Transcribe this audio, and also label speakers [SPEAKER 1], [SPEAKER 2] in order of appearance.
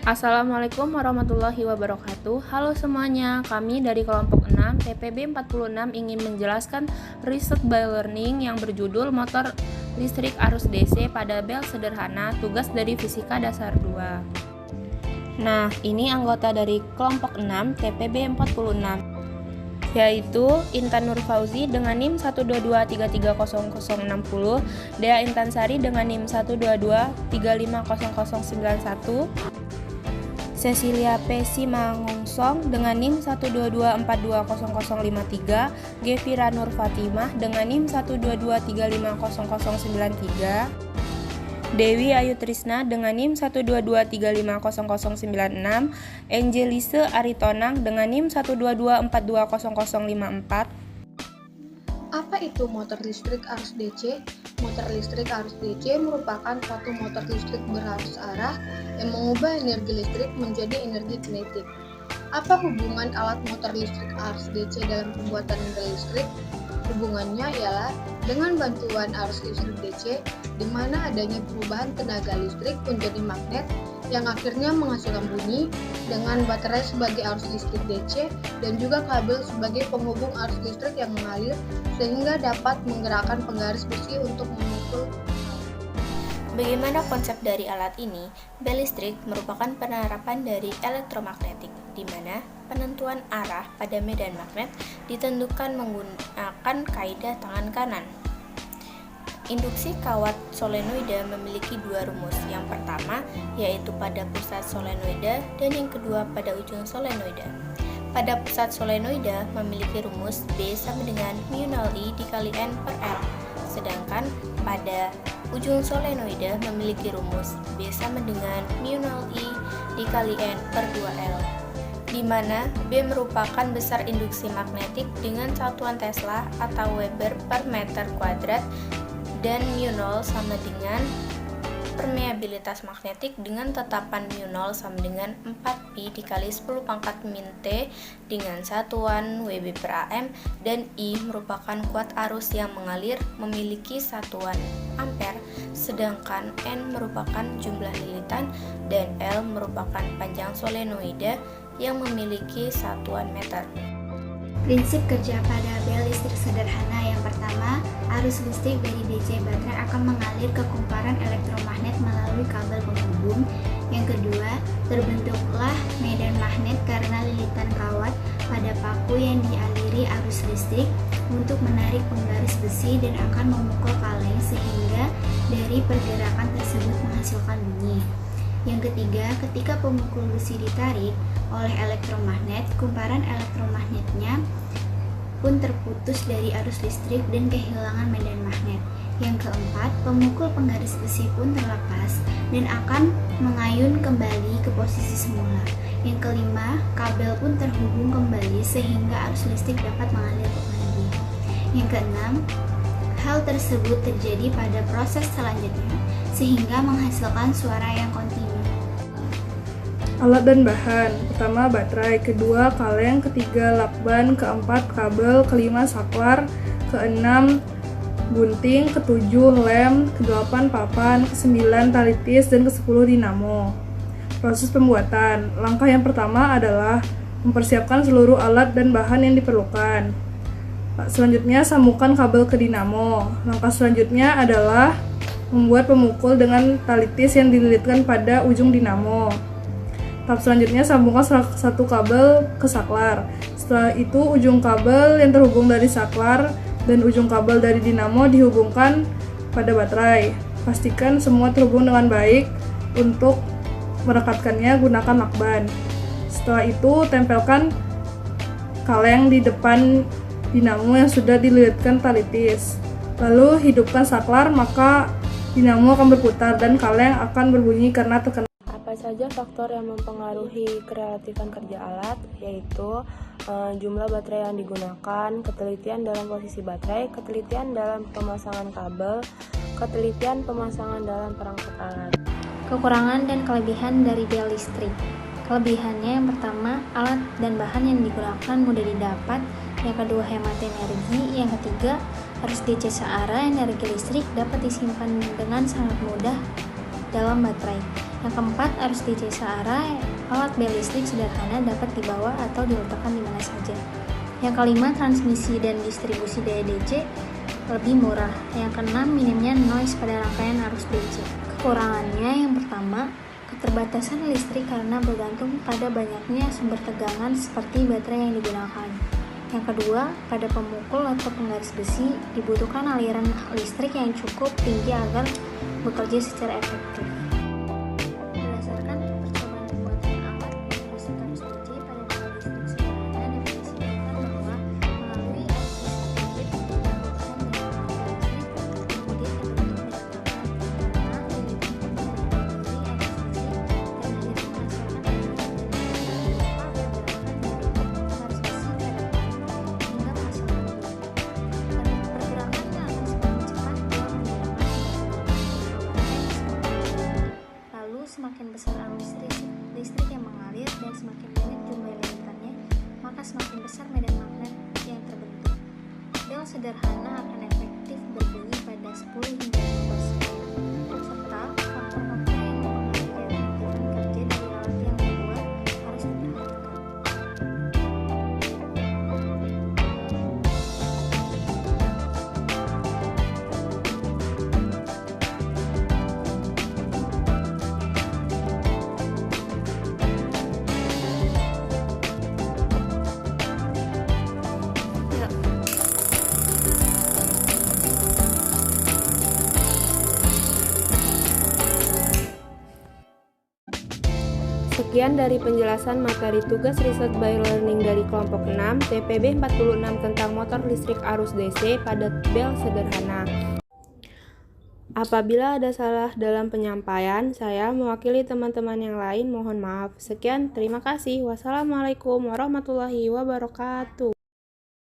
[SPEAKER 1] Assalamualaikum warahmatullahi wabarakatuh. Halo semuanya, kami dari kelompok 6 TPB 46 ingin menjelaskan riset by learning yang berjudul motor listrik arus DC pada bel sederhana, tugas dari fisika dasar 2. Nah, ini anggota dari kelompok 6 TPB 46, yaitu Intan Nur Fauzi dengan NIM 122330060, Dea Intansari dengan NIM 122350091, Cecilia P. Simangongsong dengan NIM 122420053, Gevira Nur Fatimah dengan NIM 122350093, Dewi Ayu Trisna dengan NIM 122350096, Angelise Aritonang dengan NIM 122420054.
[SPEAKER 2] Apa itu motor listrik arus DC? Motor listrik arus DC merupakan suatu motor listrik berarus arah yang mengubah energi listrik menjadi energi kinetik. Apa hubungan alat motor listrik arus DC dalam pembuatan bel listrik? Hubungannya ialah dengan bantuan arus listrik DC, di mana adanya perubahan tenaga listrik menjadi magnet yang akhirnya menghasilkan bunyi, dengan baterai sebagai arus listrik DC dan juga kabel sebagai penghubung arus listrik yang mengalir sehingga dapat menggerakkan penggaris besi untuk memukul.
[SPEAKER 3] Bagaimana konsep dari alat ini? Bel listrik merupakan penerapan dari elektromagnetik, di mana penentuan arah pada medan magnet ditentukan menggunakan kaidah tangan kanan. Induksi kawat solenoida memiliki dua rumus. Yang pertama yaitu pada pusat solenoida dan yang kedua pada ujung solenoida. Pada pusat solenoida memiliki rumus B sama dengan μ0I dikali N per L. Sedangkan pada ujung solenoida memiliki rumus B sama dengan μ0I dikali N per 2L, di mana B merupakan besar induksi magnetik dengan satuan Tesla atau Weber per meter kuadrat, dan μ0 sama dengan permeabilitas magnetik dengan tetapan μ0 sama dengan 4pi dikali 10 pangkat min T dengan satuan Wb per Am, dan I merupakan kuat arus yang mengalir memiliki satuan ampere, sedangkan N merupakan jumlah lilitan dan L merupakan panjang solenoida yang memiliki satuan meter.
[SPEAKER 4] Prinsip kerja pada bel listrik sederhana. Yang pertama, arus listrik dari DC baterai akan mengalir ke kumparan elektromagnet melalui kabel penghubung. Yang kedua, terbentuklah medan magnet karena lilitan kawat pada paku yang dialiri arus listrik untuk menarik penggaris besi dan akan memukul kaleng sehingga dari pergerakan tersebut menghasilkan bunyi. Yang ketiga, ketika pemukul besi ditarik oleh elektromagnet, kumparan elektromagnetnya pun terputus dari arus listrik dan kehilangan medan magnet. Yang keempat, pemukul penggaris besi pun terlepas dan akan mengayun kembali ke posisi semula. Yang kelima, kabel pun terhubung kembali sehingga arus listrik dapat mengalir kembali. Yang keenam, hal tersebut terjadi pada proses selanjutnya sehingga menghasilkan suara yang kontinu.
[SPEAKER 5] Alat dan bahan. Pertama baterai, kedua kaleng, ketiga lakban, keempat kabel, kelima saklar, keenam gunting, ketujuh lem, kedelapan papan, kesembilan tali tis, dan kesepuluh dinamo. Proses pembuatan. Langkah yang pertama adalah mempersiapkan seluruh alat dan bahan yang diperlukan. Selanjutnya sambungkan kabel ke dinamo. Langkah selanjutnya adalah membuat pemukul dengan tali tis yang dililitkan pada ujung dinamo. Tahap selanjutnya sambungkan satu kabel ke saklar. Setelah itu ujung kabel yang terhubung dari saklar dan ujung kabel dari dinamo dihubungkan pada baterai. Pastikan semua terhubung dengan baik. Untuk merekatkannya gunakan lakban. Setelah itu tempelkan kaleng di depan dinamo yang sudah dililitkan tali tis. Lalu hidupkan saklar, maka dinamo akan berputar dan kaleng akan berbunyi karena terkena.
[SPEAKER 1] Apa saja faktor yang mempengaruhi kerelatifan kerja alat, yaitu jumlah baterai yang digunakan, ketelitian dalam posisi baterai, ketelitian dalam pemasangan kabel, ketelitian pemasangan dalam perangkat alat.
[SPEAKER 6] Kekurangan dan kelebihan dari bel listrik. Kelebihannya yang pertama, alat dan bahan yang digunakan mudah didapat. Yang kedua, hemat energi. Yang ketiga, arus DC searah energi listrik dapat disimpan dengan sangat mudah dalam baterai. Yang keempat, arus DC searah. Alat bel listrik sederhana dapat dibawa atau diletakkan di mana saja. Yang kelima, transmisi dan distribusi daya DC lebih murah. Yang keenam, minimnya noise pada rangkaian arus DC. Kekurangannya yang pertama, keterbatasan listrik karena bergantung pada banyaknya sumber tegangan seperti baterai yang digunakan. Yang kedua, pada pemukul atau penggaris besi dibutuhkan aliran listrik yang cukup tinggi agar bekerja secara efektif. Berdasarkan percobaan pembuatan alat listrik arus DC pada bel listrik sederhana dapat disimpulkan bahwa melalui arus listrik DC dibutuhkan dengan bel listrik kemudian terbentuk dengan tanah dari arus listrik dan akhirnya menghasilkan aliran dari berupa pergerakan dari garis besi pada hingga menghasilkan gulung. Pergerakan yang akan semakin cepat bila menggunakan lalu semakin besar arus listrik yang mengalir dan semakin banyak jumlah lilitannya, maka semakin besar medan magnet yang terbentuk. Bel sederhana akan efektif berbunyi pada 10 hingga 15 menit, serta faktor-faktor yang mempengaruhi keefektifan kerja dari alat yang dibuat harus diperhatikan.
[SPEAKER 1] Sekian dari penjelasan materi tugas riset by learning dari kelompok 6 TPB 46 tentang motor listrik arus DC pada bel sederhana. Apabila ada salah dalam penyampaian, saya mewakili teman-teman yang lain mohon maaf. Sekian, terima kasih. Wassalamualaikum warahmatullahi wabarakatuh.